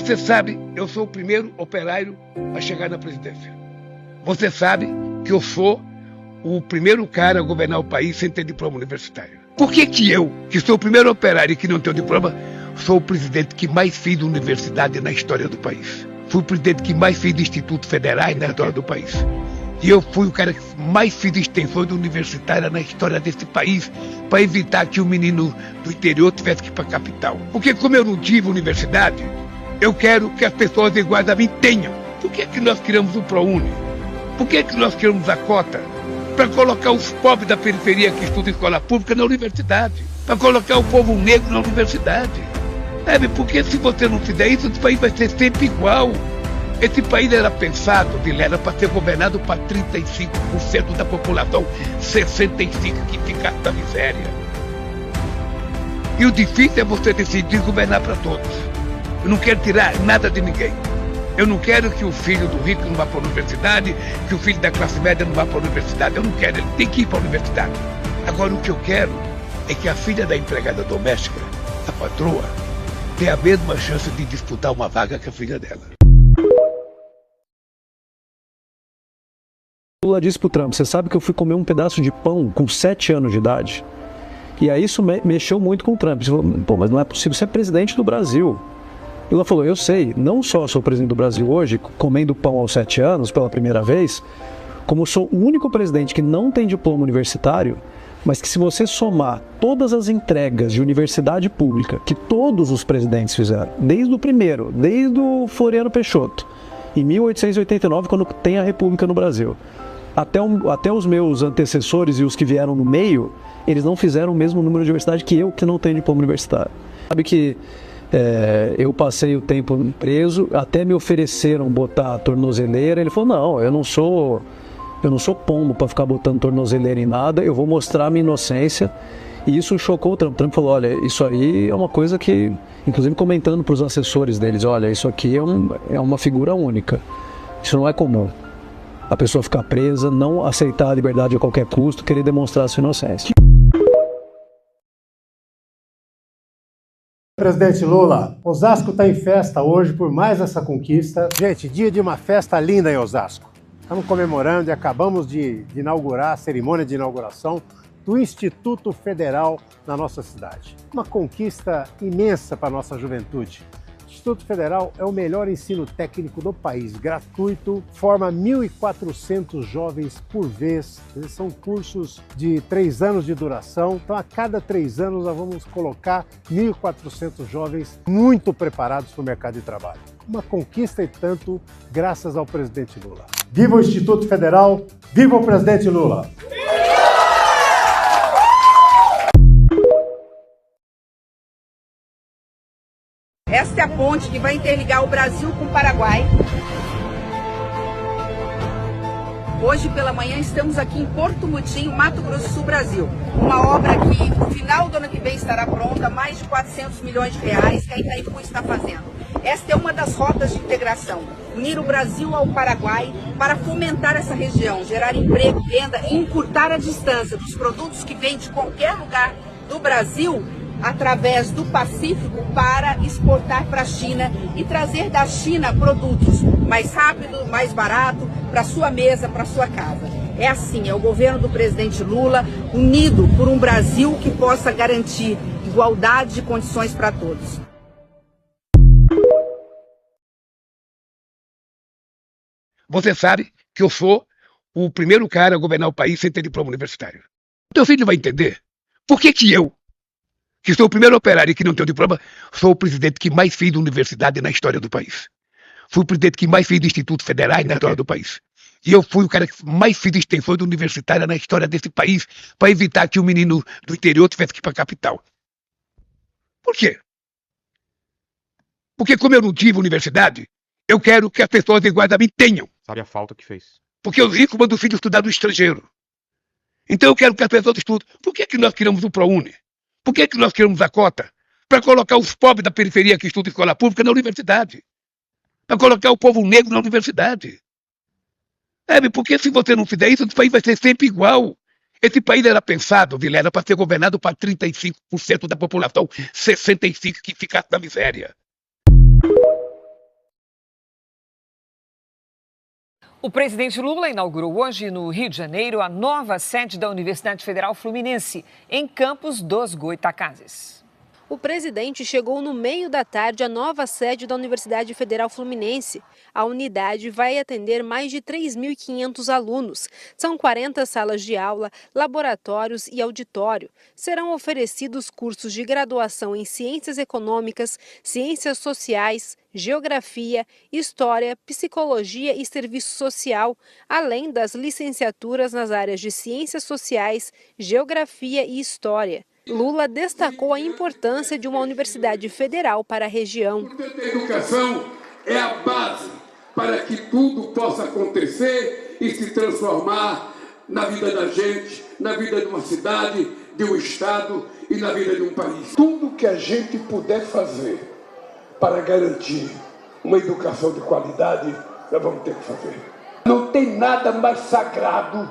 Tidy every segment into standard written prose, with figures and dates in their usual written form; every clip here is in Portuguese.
Você sabe, eu sou o primeiro operário a chegar na presidência. Você sabe que eu sou o primeiro cara a governar o país sem ter diploma universitário. Por que eu, que sou o primeiro operário e que não tenho diploma, sou o presidente que mais fiz universidade na história do país? Fui o presidente que mais fiz institutos federais na história do país. E eu fui o cara que mais fiz extensões universitárias na história desse país para evitar que o menino do interior tivesse que ir para a capital. Porque como eu não tive universidade, eu quero que as pessoas iguais a mim tenham. Por que nós criamos o ProUni? Por que nós criamos a cota? Para colocar os pobres da periferia que estudam em escola pública na universidade. Para colocar o povo negro na universidade. Sabe, porque se você não fizer isso, esse país vai ser sempre igual. Esse país era pensado, Vilela, para ser governado para 35% da população, 65% que ficasse na miséria. E o difícil é você decidir governar para todos. Eu não quero tirar nada de ninguém. Eu não quero que o filho do rico não vá para a universidade, que o filho da classe média não vá para a universidade. Eu não quero, ele tem que ir para a universidade. Agora, o que eu quero é que a filha da empregada doméstica, a patroa, tenha a mesma chance de disputar uma vaga que a filha dela. Lula disse pro Trump: você sabe que eu fui comer um pedaço de pão com 7 anos de idade? E aí isso mexeu muito com o Trump. Ele falou: pô, mas não é possível, você é presidente do Brasil. E Lula falou: eu sei, não só sou presidente do Brasil hoje, comendo pão aos 7 anos pela primeira vez, como sou o único presidente que não tem diploma universitário, mas que se você somar todas as entregas de universidade pública que todos os presidentes fizeram, desde o primeiro, desde o Floriano Peixoto, em 1889, quando tem a República no Brasil, até os meus antecessores e os que vieram no meio, eles não fizeram o mesmo número de universidade que eu, que não tenho diploma universitário. Sabe que eu passei o tempo preso, até me ofereceram botar a tornozeleira. Ele falou: não, eu não sou pombo para ficar botando tornozeleira em nada, eu vou mostrar a minha inocência. E isso chocou o Trump. O Trump falou: olha, isso aí é uma coisa que, inclusive comentando para os assessores deles, olha, isso aqui é uma figura única, isso não é comum. A pessoa ficar presa, não aceitar a liberdade a qualquer custo, querer demonstrar a sua inocência. Presidente Lula, Osasco está em festa hoje por mais essa conquista. Gente, dia de uma festa linda em Osasco. Estamos comemorando e acabamos de inaugurar a cerimônia de inauguração do Instituto Federal na nossa cidade. Uma conquista imensa para a nossa juventude. O Instituto Federal é o melhor ensino técnico do país, gratuito, forma 1.400 jovens por vez. Eles são cursos de 3 anos de duração, então a cada 3 anos nós vamos colocar 1.400 jovens muito preparados para o mercado de trabalho. Uma conquista e tanto graças ao presidente Lula. Viva o Instituto Federal, viva o presidente Lula! Esta é a ponte que vai interligar o Brasil com o Paraguai. Hoje pela manhã estamos aqui em Porto Mutim, Mato Grosso do Sul, Brasil. Uma obra que no final do ano que vem estará pronta, mais de 400 milhões de reais que a Itaipu está fazendo. Esta é uma das rotas de integração, unir o Brasil ao Paraguai para fomentar essa região, gerar emprego, renda e encurtar a distância dos produtos que vêm de qualquer lugar do Brasil através do Pacífico para exportar para a China e trazer da China produtos mais rápido, mais barato, para sua mesa, para sua casa. É assim, é o governo do presidente Lula unido por um Brasil que possa garantir igualdade de condições para todos. Você sabe que eu sou o primeiro cara a governar o país sem ter diploma universitário. Teu filho vai entender por que eu, que sou o primeiro operário e que não tenho diploma, sou o presidente que mais fiz universidade na história do país. Fui o presidente que mais fiz institutos federais na história do país. E eu fui o cara que mais fiz extensões universitárias na história desse país para evitar que o menino do interior tivesse que ir para a capital. Por quê? Porque como eu não tive universidade, eu quero que as pessoas iguais a mim tenham. Sabe a falta que fez? Porque os ricos mandam o filho estudar no estrangeiro. Então eu quero que as pessoas estudem. Por que nós criamos o ProUni? Por que nós criamos a cota? Para colocar os pobres da periferia que estudam em escola pública na universidade. Para colocar o povo negro na universidade. Porque se você não fizer isso, esse país vai ser sempre igual. Esse país era pensado, Vilela, para ser governado para 35% da população, 65% que ficasse na miséria. O presidente Lula inaugurou hoje no Rio de Janeiro a nova sede da Universidade Federal Fluminense, em Campos dos Goytacazes. O presidente chegou no meio da tarde à nova sede da Universidade Federal Fluminense. A unidade vai atender mais de 3.500 alunos. São 40 salas de aula, laboratórios e auditório. Serão oferecidos cursos de graduação em Ciências Econômicas, Ciências Sociais, Geografia, História, Psicologia e Serviço Social, além das licenciaturas nas áreas de Ciências Sociais, Geografia e História. Lula destacou a importância de uma universidade federal para a região. Portanto, a educação é a base para que tudo possa acontecer e se transformar na vida da gente, na vida de uma cidade, de um estado e na vida de um país. Tudo que a gente puder fazer para garantir uma educação de qualidade, nós vamos ter que fazer. Não tem nada mais sagrado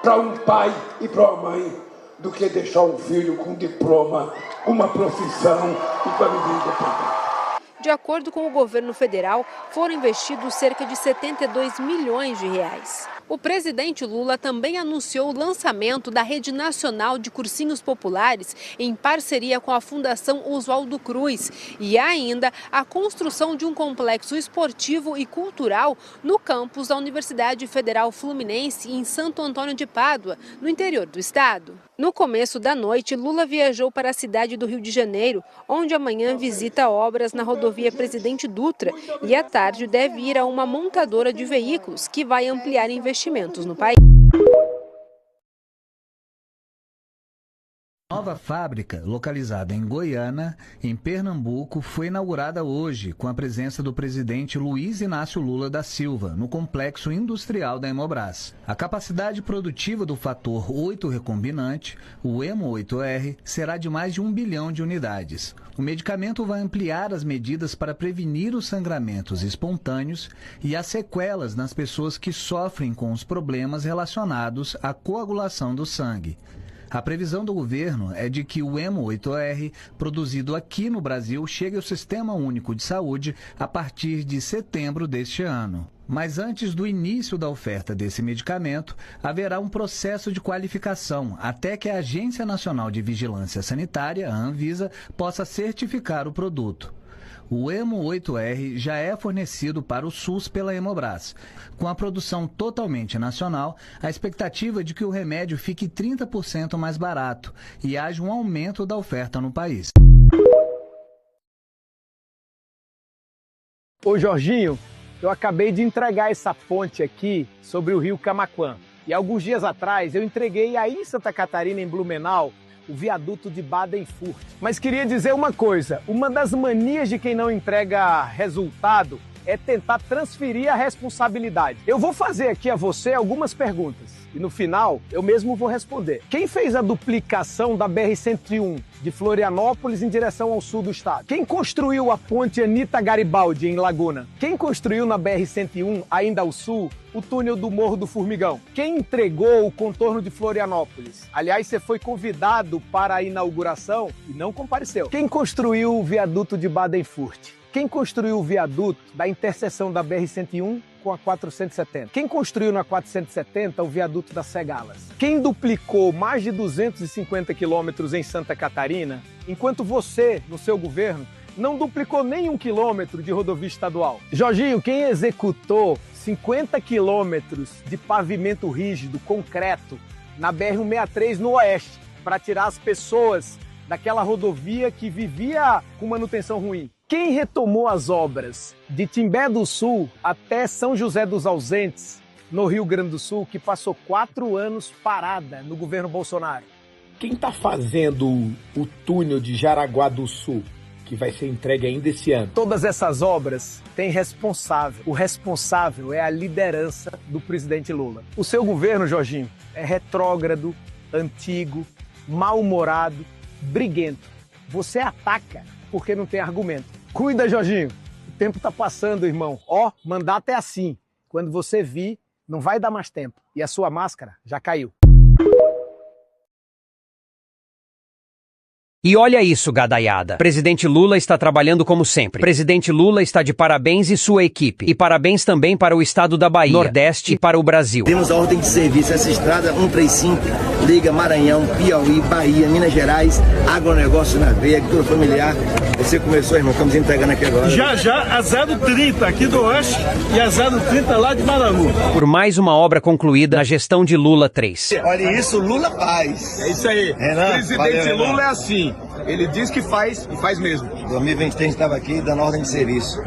para um pai e para uma mãe do que deixar um filho com diploma, uma profissão e com a vida independente. De acordo com o governo federal, foram investidos cerca de 72 milhões de reais. O presidente Lula também anunciou o lançamento da Rede Nacional de Cursinhos Populares em parceria com a Fundação Oswaldo Cruz e ainda a construção de um complexo esportivo e cultural no campus da Universidade Federal Fluminense em Santo Antônio de Pádua, no interior do estado. No começo da noite, Lula viajou para a cidade do Rio de Janeiro, onde amanhã visita obras na rodovia Presidente Dutra e à tarde deve ir a uma montadora de veículos que vai ampliar investimentos no país. A nova fábrica, localizada em Goiânia, em Pernambuco, foi inaugurada hoje com a presença do presidente Luiz Inácio Lula da Silva, no complexo industrial da Hemobras. A capacidade produtiva do fator 8 recombinante, o HEMO8R, será de mais de 1 bilhão de unidades. O medicamento vai ampliar as medidas para prevenir os sangramentos espontâneos e as sequelas nas pessoas que sofrem com os problemas relacionados à coagulação do sangue. A previsão do governo é de que o HEMO8R, produzido aqui no Brasil, chegue ao Sistema Único de Saúde a partir de setembro deste ano. Mas antes do início da oferta desse medicamento, haverá um processo de qualificação até que a Agência Nacional de Vigilância Sanitária, a Anvisa, possa certificar o produto. O HEMO8R já é fornecido para o SUS pela Hemobras. Com a produção totalmente nacional, a expectativa é de que o remédio fique 30% mais barato e haja um aumento da oferta no país. Ô Jorginho, eu acabei de entregar essa ponte aqui sobre o rio Camaquã. E alguns dias atrás eu entreguei aí em Santa Catarina, em Blumenau, o viaduto de Baden-Furt. Mas queria dizer uma coisa, uma das manias de quem não entrega resultado é tentar transferir a responsabilidade. Eu vou fazer aqui a você algumas perguntas e no final eu mesmo vou responder. Quem fez a duplicação da BR-101 de Florianópolis em direção ao sul do estado? Quem construiu a ponte Anita Garibaldi em Laguna? Quem construiu na BR-101, ainda ao sul, o túnel do Morro do Formigão? Quem entregou o contorno de Florianópolis? Aliás, você foi convidado para a inauguração e não compareceu. Quem construiu o viaduto de Baden-Furt? Quem construiu o viaduto da interseção da BR-101 com a 470? Quem construiu na 470 o viaduto das Cegalas? Quem duplicou mais de 250 quilômetros em Santa Catarina, enquanto você, no seu governo, não duplicou nem 1 quilômetro de rodovia estadual? Jorginho, quem executou 50 quilômetros de pavimento rígido, concreto, na BR-163 no oeste, para tirar as pessoas daquela rodovia que vivia com manutenção ruim? Quem retomou as obras de Timbé do Sul até São José dos Ausentes, no Rio Grande do Sul, que passou 4 anos parada no governo Bolsonaro? Quem está fazendo o túnel de Jaraguá do Sul, que vai ser entregue ainda esse ano? Todas essas obras têm responsável. O responsável é a liderança do presidente Lula. O seu governo, Jorginho, é retrógrado, antigo, mal-humorado, briguento. Você ataca porque não tem argumento. Cuida, Jorginho. O tempo tá passando, irmão. Ó, mandato é assim. Quando você vir, não vai dar mais tempo. E a sua máscara já caiu. E olha isso, gadaiada. Presidente Lula está trabalhando como sempre. Presidente Lula está de parabéns e sua equipe. E parabéns também para o estado da Bahia, Nordeste e para o Brasil. Temos a ordem de serviço. Essa estrada 135 liga Maranhão, Piauí, Bahia, Minas Gerais, agronegócio na veia, agricultura familiar. Você começou, irmão, estamos entregando aqui agora. Já a 030 aqui do Oeste e a 030 lá de Maranhão. Por mais uma obra concluída na gestão de Lula 3. Olha isso, Lula faz. É isso aí. Renan, Presidente valeu, Lula é assim. Ele diz que faz e faz mesmo. 2023 estava aqui dando ordem de serviço.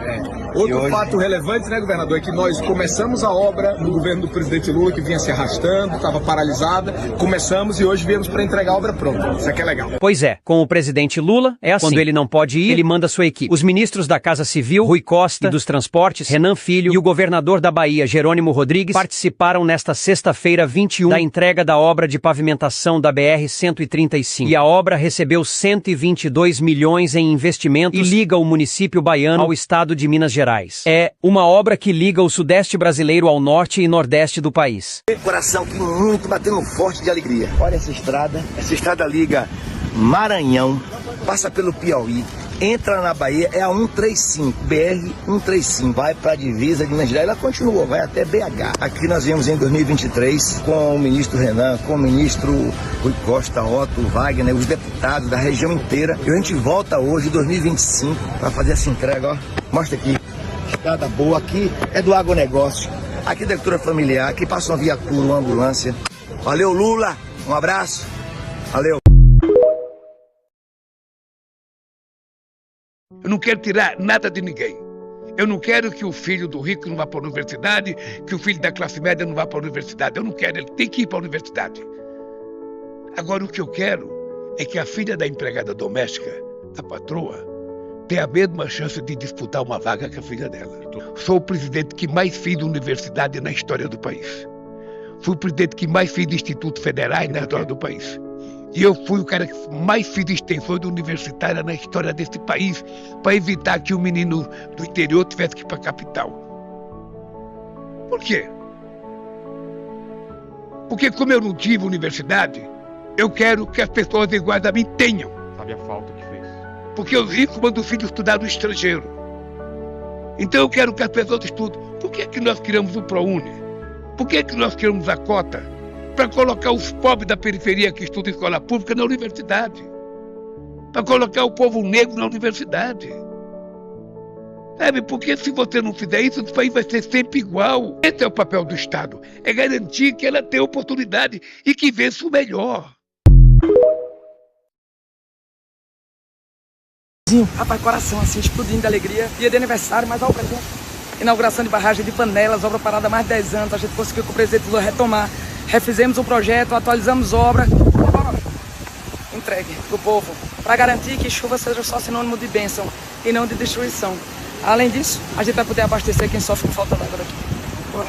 Outro fato relevante, né, governador, é que nós começamos a obra no governo do presidente Lula, que vinha se arrastando, estava paralisada. Começamos e hoje viemos para entregar a obra pronta. Isso aqui é legal. Pois é, com o presidente Lula, é assim. Quando ele não pode ir, ele manda sua equipe. Os ministros da Casa Civil, Rui Costa, e dos Transportes, Renan Filho, e o governador da Bahia, Jerônimo Rodrigues, participaram nesta sexta-feira 21 da entrega da obra de pavimentação da BR-135. E a obra recebeu 122 milhões em investimentos e liga o município baiano ao estado de Minas Gerais. É uma obra que liga o sudeste brasileiro ao norte e nordeste do país. Coração aqui muito batendo forte de alegria. Olha essa estrada liga Maranhão, passa pelo Piauí, entra na Bahia, é a 135, BR-135, vai para a divisa de Minas Gerais, ela continua, vai até BH. Aqui nós viemos em 2023 com o ministro Renan, com o ministro Rui Costa, Otto, Wagner, os deputados da região inteira. E a gente volta hoje, 2025, para fazer essa entrega, ó. Mostra aqui, estrada boa, aqui é do agronegócio, aqui da agricultura familiar, aqui passa uma viatura, uma ambulância. Valeu, Lula, um abraço, valeu. Eu não quero tirar nada de ninguém. Eu não quero que o filho do rico não vá para a universidade, que o filho da classe média não vá para a universidade. Eu não quero, ele tem que ir para a universidade. Agora, o que eu quero é que a filha da empregada doméstica, da patroa, tenha a mesma chance de disputar uma vaga que a filha dela. Sou o presidente que mais fiz universidade na história do país. Fui o presidente que mais fiz institutos federais na história do país. E eu fui o cara que mais fiz extensões universitárias na história desse país para evitar que o menino do interior tivesse que ir para a capital. Por quê? Porque como eu não tive universidade, eu quero que as pessoas iguais a mim tenham. Sabe a falta que fez? Porque os ricos mandam o filho estudar no estrangeiro. Então eu quero que as pessoas estudem. Por que que nós criamos o ProUni? Por que que nós criamos a cota? Para colocar os pobres da periferia que estudam em escola pública na universidade. Para colocar o povo negro na universidade. Sabe, porque se você não fizer isso, o país vai ser sempre igual. Esse é o papel do Estado, é garantir que ela tenha oportunidade e que vença o melhor. Rapaz, coração assim, explodindo de alegria. Dia de aniversário, mas olha o presente. Inauguração de barragem de Panelas, obra parada há mais de 10 anos. A gente conseguiu com o presidente Lula retomar. Refizemos o projeto, atualizamos obra. Agora, entregue pro povo. Para garantir que chuva seja só sinônimo de bênção e não de destruição. Além disso, a gente vai poder abastecer quem sofre com falta d'água daqui. Bora.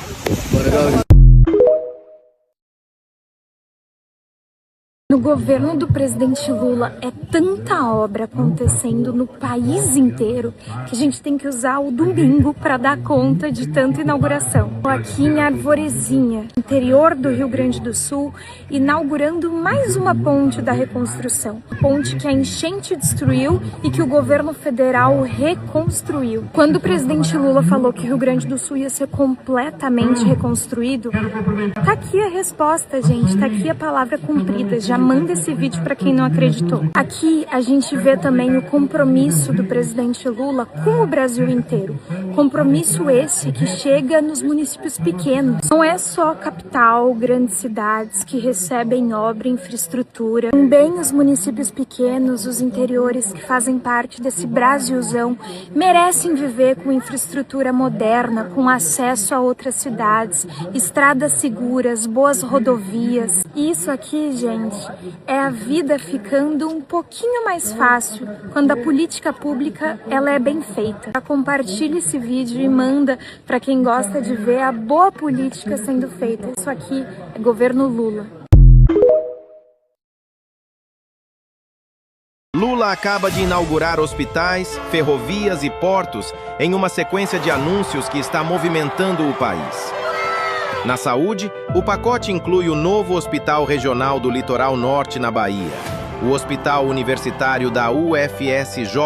No governo do presidente Lula é tanta obra acontecendo no país inteiro que a gente tem que usar o domingo para dar conta de tanta inauguração. Aqui em Arvorezinha, interior do Rio Grande do Sul, inaugurando mais uma ponte da reconstrução. Ponte que a enchente destruiu e que o governo federal reconstruiu. Quando o presidente Lula falou que o Rio Grande do Sul ia ser completamente reconstruído, tá aqui a resposta, gente, tá aqui a palavra cumprida. Já manda esse vídeo para quem não acreditou. Aqui a gente vê também o compromisso do presidente Lula com o Brasil inteiro. Compromisso esse que chega nos municípios pequenos. Não é só a capital, grandes cidades que recebem obra e infraestrutura. Também os municípios pequenos, os interiores que fazem parte desse Brasilzão, merecem viver com infraestrutura moderna, com acesso a outras cidades, estradas seguras, boas rodovias. Isso aqui, gente, é a vida ficando um pouquinho mais fácil quando a política pública ela é bem feita. Compartilhe esse vídeo e manda para quem gosta de ver a boa política sendo feita. Isso aqui é governo Lula. Lula acaba de inaugurar hospitais, ferrovias e portos em uma sequência de anúncios que está movimentando o país. Na saúde, o pacote inclui o novo Hospital Regional do Litoral Norte, na Bahia, o Hospital Universitário da UFSJ,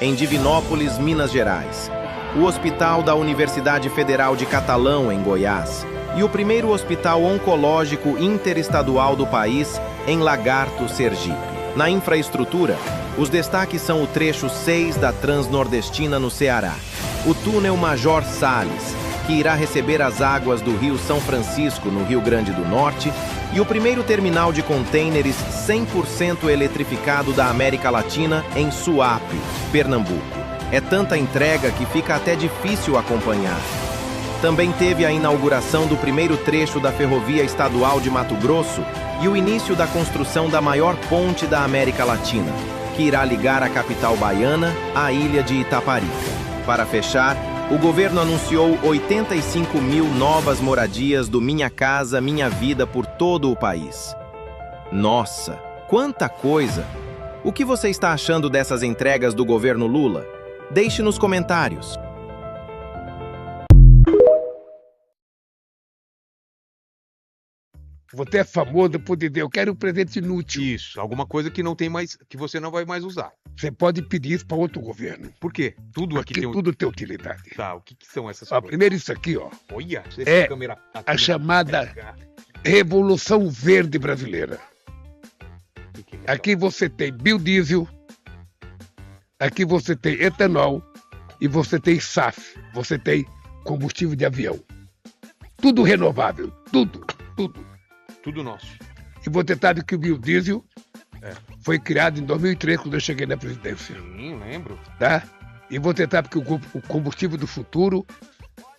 em Divinópolis, Minas Gerais, o Hospital da Universidade Federal de Catalão, em Goiás, e o primeiro hospital oncológico interestadual do país, em Lagarto, Sergipe. Na infraestrutura, os destaques são o trecho 6 da Transnordestina no Ceará, o túnel Major Salles, que irá receber as águas do Rio São Francisco, no Rio Grande do Norte, e o primeiro terminal de contêineres 100% eletrificado da América Latina, em Suape, Pernambuco. É tanta entrega que fica até difícil acompanhar. Também teve a inauguração do primeiro trecho da Ferrovia Estadual de Mato Grosso e o início da construção da maior ponte da América Latina, que irá ligar a capital baiana à ilha de Itaparica. Para fechar, o governo anunciou 85 mil novas moradias do Minha Casa, Minha Vida por todo o país. Nossa, quanta coisa! O que você está achando dessas entregas do governo Lula? Deixe nos comentários. Você é famoso por dizer, eu quero um presente inútil. Isso, alguma coisa que não tem mais, que você não vai mais usar. Você pode pedir isso para outro governo. Por quê? Tudo tem utilidade. Tá, o que são essas coisas? Primeiro isso aqui, ó. Olha, é a chamada Revolução Verde Brasileira. Aqui você tem biodiesel, aqui você tem etanol e você tem SAF, você tem combustível de avião. Tudo renovável, tudo. Tudo nosso. E você sabe que o biodiesel foi criado em 2003, quando eu cheguei na presidência. Sim, lembro. Tá? E você sabe que o combustível do futuro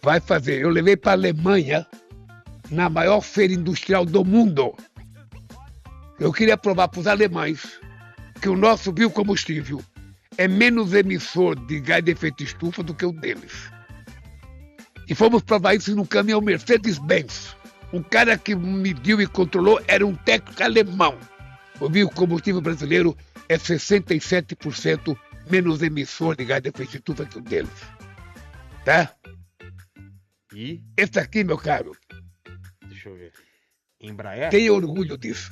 vai fazer... Eu levei para a Alemanha, na maior feira industrial do mundo. Eu queria provar para os alemães que o nosso biocombustível é menos emissor de gás de efeito estufa do que o deles. E fomos provar isso no caminhão Mercedes-Benz. Um cara que mediu e controlou era um técnico alemão. O biocombustível brasileiro é 67% menos emissor de gás de efeito estufa que o deles. Tá? E? Esse aqui, meu caro. Deixa eu ver. Embraer? Tenha orgulho disso.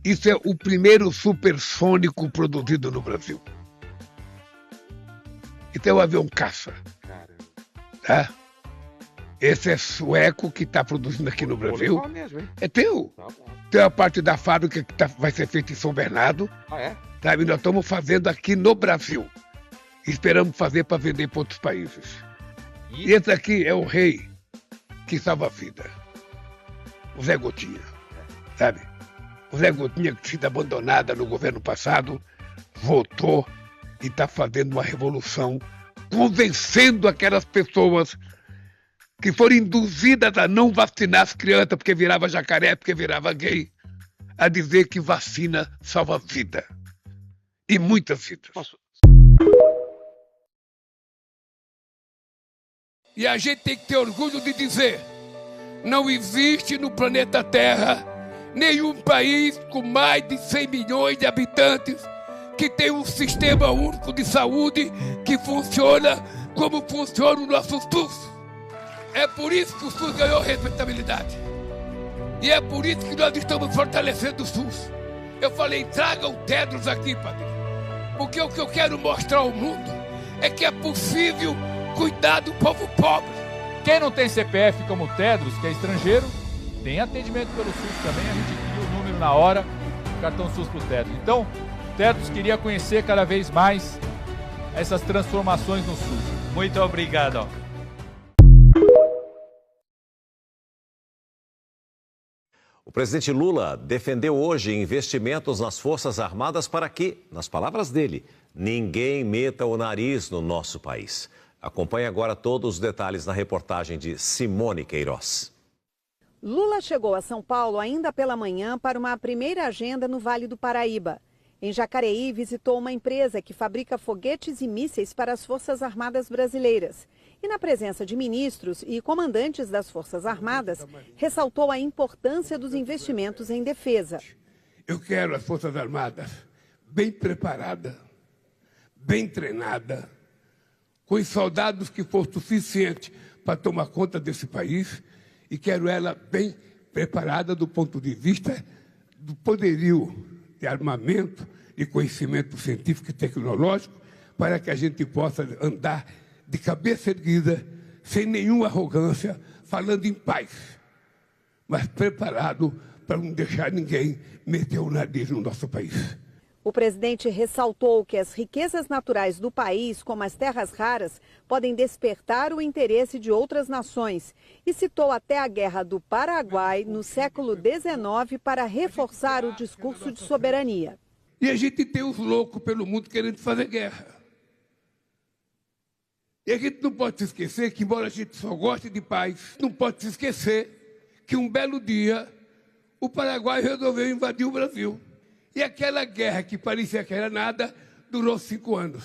Isso é o primeiro supersônico produzido no Brasil. Então é um avião caça. Caramba. Tá? Esse é sueco que está produzindo aqui no Brasil. Mesmo, hein? É teu. Tá bom. Tem a parte da fábrica que vai ser feita em São Bernardo. Ah, é? Sabe, nós estamos fazendo aqui no Brasil. Esperamos fazer para vender para outros países. E esse aqui é o rei que salva a vida. O Zé Gotinha. Sabe? O Zé Gotinha, que tinha sido abandonada no governo passado, voltou e está fazendo uma revolução, convencendo aquelas pessoas que foram induzidas a não vacinar as crianças porque virava jacaré, porque virava gay, a dizer que vacina salva vida. E muitas vidas. E a gente tem que ter orgulho de dizer, não existe no planeta Terra nenhum país com mais de 100 milhões de habitantes que tem um sistema único de saúde que funciona como funciona o nosso SUS. É por isso que o SUS ganhou respeitabilidade. E é por isso que nós estamos fortalecendo o SUS. Eu falei, traga o Tedros aqui, padre. Porque o que eu quero mostrar ao mundo é que é possível cuidar do povo pobre. Quem não tem CPF como o Tedros, que é estrangeiro, tem atendimento pelo SUS também. A gente cria o número na hora, cartão SUS pro Tedros. Então, o Tedros queria conhecer cada vez mais essas transformações no SUS. Muito obrigado. O presidente Lula defendeu hoje investimentos nas Forças Armadas para que, nas palavras dele, ninguém meta o nariz no nosso país. Acompanhe agora todos os detalhes na reportagem de Simone Queiroz. Lula chegou a São Paulo ainda pela manhã para uma primeira agenda no Vale do Paraíba. Em Jacareí, visitou uma empresa que fabrica foguetes e mísseis para as Forças Armadas brasileiras. E na presença de ministros e comandantes das Forças Armadas, ressaltou a importância dos investimentos em defesa. Eu quero as Forças Armadas bem preparadas, bem treinadas, com os soldados que for suficiente para tomar conta desse país, e quero ela bem preparada do ponto de vista do poderio de armamento, de conhecimento científico e tecnológico, para que a gente possa andar de cabeça erguida, sem nenhuma arrogância, falando em paz, mas preparado para não deixar ninguém meter o nariz no nosso país. O presidente ressaltou que as riquezas naturais do país, como as terras raras, podem despertar o interesse de outras nações e citou até a Guerra do Paraguai no século XIX para reforçar o discurso de soberania. E a gente tem os loucos pelo mundo querendo fazer guerra. E a gente não pode se esquecer que, embora a gente só goste de paz, não pode se esquecer que um belo dia o Paraguai resolveu invadir o Brasil. E aquela guerra que parecia que era nada, durou 5 anos.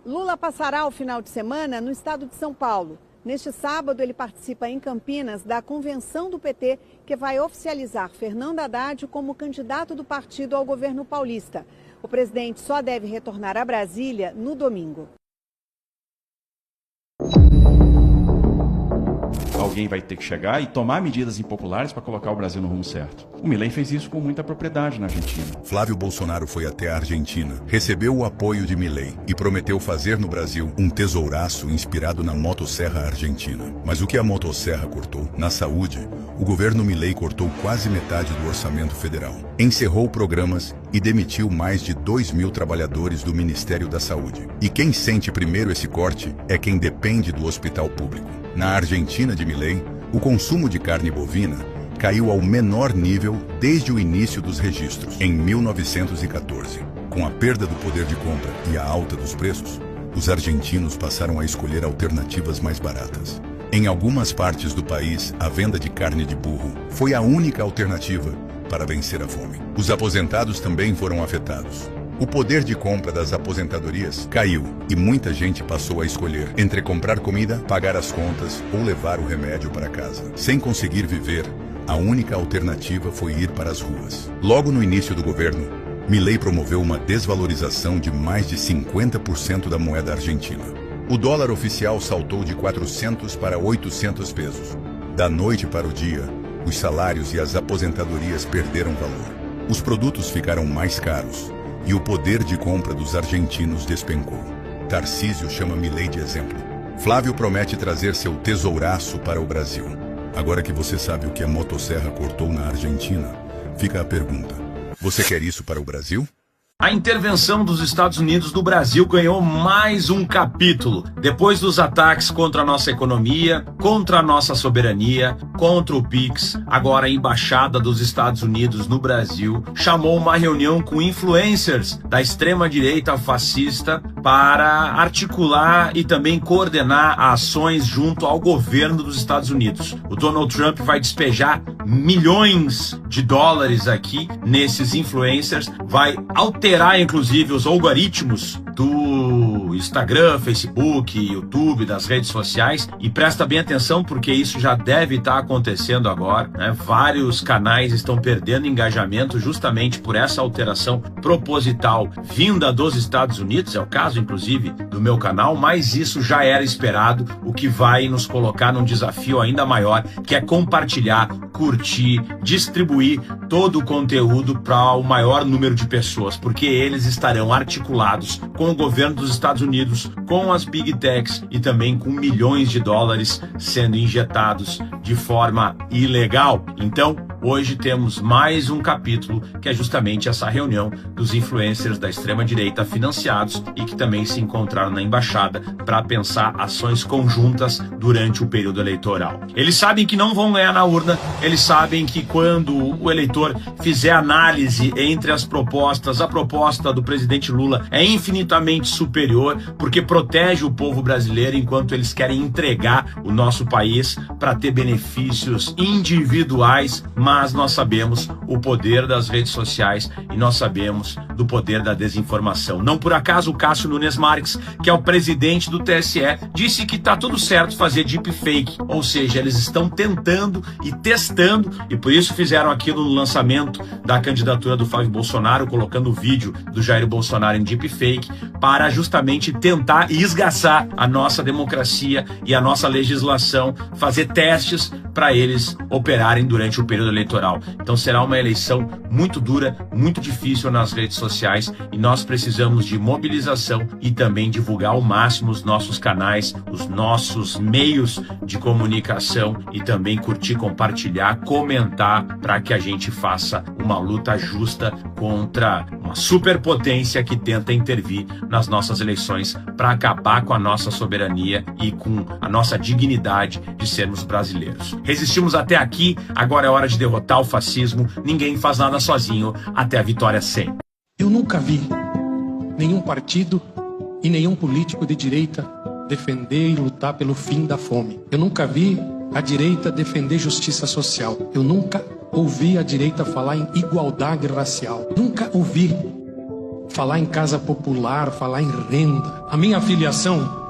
Lula passará o final de semana no estado de São Paulo. Neste sábado, ele participa em Campinas da convenção do PT, que vai oficializar Fernando Haddad como candidato do partido ao governo paulista. O presidente só deve retornar a Brasília no domingo. Alguém vai ter que chegar e tomar medidas impopulares para colocar o Brasil no rumo certo. O Milei fez isso com muita propriedade na Argentina. Flávio Bolsonaro foi até a Argentina, recebeu o apoio de Milei e prometeu fazer no Brasil um tesouraço inspirado na motosserra argentina. Mas o que a motosserra cortou? Na saúde, o governo Milei cortou quase metade do orçamento federal, encerrou programas e demitiu mais de 2.000 trabalhadores do Ministério da Saúde. E quem sente primeiro esse corte é quem depende do hospital público. Na Argentina de Milei, o consumo de carne bovina caiu ao menor nível desde o início dos registros, em 1914. Com a perda do poder de compra e a alta dos preços, os argentinos passaram a escolher alternativas mais baratas. Em algumas partes do país, a venda de carne de burro foi a única alternativa para vencer a fome. Os aposentados também foram afetados. O poder de compra das aposentadorias caiu e muita gente passou a escolher entre comprar comida, pagar as contas ou levar o remédio para casa. Sem conseguir viver, a única alternativa foi ir para as ruas. Logo no início do governo, Milei promoveu uma desvalorização de mais de 50% da moeda argentina. O dólar oficial saltou de 400 para 800 pesos. Da noite para o dia, os salários e as aposentadorias perderam valor. Os produtos ficaram mais caros e o poder de compra dos argentinos despencou. Tarcísio chama Milei de exemplo. Flávio promete trazer seu tesouraço para o Brasil. Agora que você sabe o que a motosserra cortou na Argentina, fica a pergunta: você quer isso para o Brasil? A intervenção dos Estados Unidos no Brasil ganhou mais um capítulo. Depois dos ataques contra a nossa economia, contra a nossa soberania, contra o PIX, agora a Embaixada dos Estados Unidos no Brasil chamou uma reunião com influencers da extrema-direita fascista para articular e também coordenar ações junto ao governo dos Estados Unidos. O Donald Trump vai despejar milhões de dólares aqui nesses influencers, vai alterar inclusive os algoritmos do Instagram, Facebook, YouTube, das redes sociais, e presta bem atenção porque isso já deve estar acontecendo agora, né? Vários canais estão perdendo engajamento justamente por essa alteração proposital vinda dos Estados Unidos, é o caso inclusive do meu canal, mas isso já era esperado, o que vai nos colocar num desafio ainda maior, que é compartilhar, curtir, distribuir todo o conteúdo para o maior número de pessoas, porque eles estarão articulados com o governo dos Estados Unidos, com as Big Techs e também com milhões de dólares sendo injetados de forma ilegal. Então, hoje temos mais um capítulo que é justamente essa reunião dos influencers da extrema-direita financiados e que também se encontraram na embaixada para pensar ações conjuntas durante o período eleitoral. Eles sabem que não vão ganhar na urna, eles sabem que quando o eleitor fizer análise entre as propostas, a proposta do presidente Lula é infinitamente superior porque protege o povo brasileiro enquanto eles querem entregar o nosso país para ter benefícios individuais, mas nós sabemos o poder das redes sociais e nós sabemos do poder da desinformação. Não por acaso o Cássio Nunes Marques, que é o presidente do TSE, disse que está tudo certo fazer deepfake, ou seja, eles estão tentando e testando, e por isso fizeram aquilo no lançamento da candidatura do Flávio Bolsonaro, colocando o vídeo do Jair Bolsonaro em deepfake, para justamente tentar esgaçar a nossa democracia e a nossa legislação, fazer testes para eles operarem durante o período eleitoral. eleitoral. Então será uma eleição muito dura, muito difícil nas redes sociais e nós precisamos de mobilização e também divulgar ao máximo os nossos canais, os nossos meios de comunicação e também curtir, compartilhar, comentar para que a gente faça uma luta justa contra uma superpotência que tenta intervir nas nossas eleições para acabar com a nossa soberania e com a nossa dignidade de sermos brasileiros. Resistimos até aqui, agora é hora de derrotar o fascismo. Ninguém faz nada sozinho, até a vitória sempre. Eu nunca vi nenhum partido e nenhum político de direita defender e lutar pelo fim da fome. Eu nunca vi a direita defender justiça social. Eu nunca ouvi a direita falar em igualdade racial. Nunca ouvi falar em casa popular, falar em renda. A minha filiação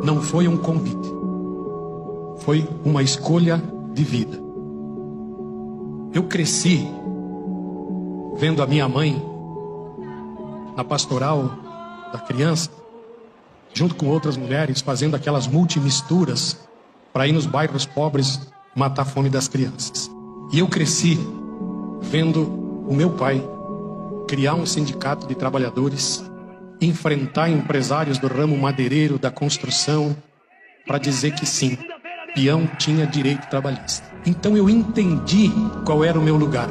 não foi um convite. Foi uma escolha de vida. Eu cresci vendo a minha mãe na pastoral da criança, junto com outras mulheres, fazendo aquelas multimisturas para ir nos bairros pobres matar a fome das crianças. E eu cresci vendo o meu pai criar um sindicato de trabalhadores, enfrentar empresários do ramo madeireiro, da construção, para dizer que sim, peão tinha direito trabalhista. Então eu entendi qual era o meu lugar.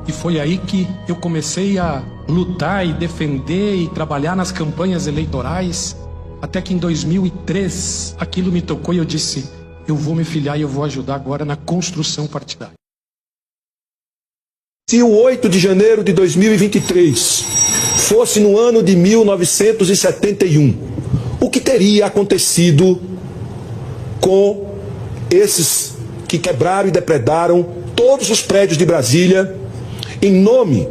E foi aí que eu comecei a lutar e defender e trabalhar nas campanhas eleitorais, até que em 2003 aquilo me tocou e eu disse, eu vou me filiar e eu vou ajudar agora na construção partidária. Se o 8 de janeiro de 2023 fosse no ano de 1971, o que teria acontecido com esses que quebraram e depredaram todos os prédios de Brasília em nome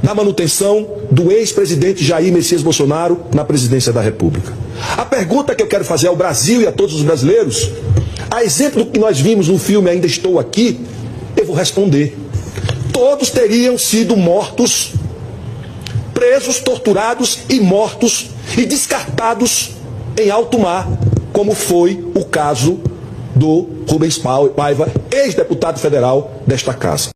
da manutenção do ex-presidente Jair Messias Bolsonaro na presidência da República? A pergunta que eu quero fazer ao Brasil e a todos os brasileiros, a exemplo do que nós vimos no filme Ainda Estou Aqui, eu vou responder. Todos teriam sido mortos, presos, torturados e mortos e descartados em alto mar, como foi o caso do Rubens Paiva, ex-deputado federal desta casa.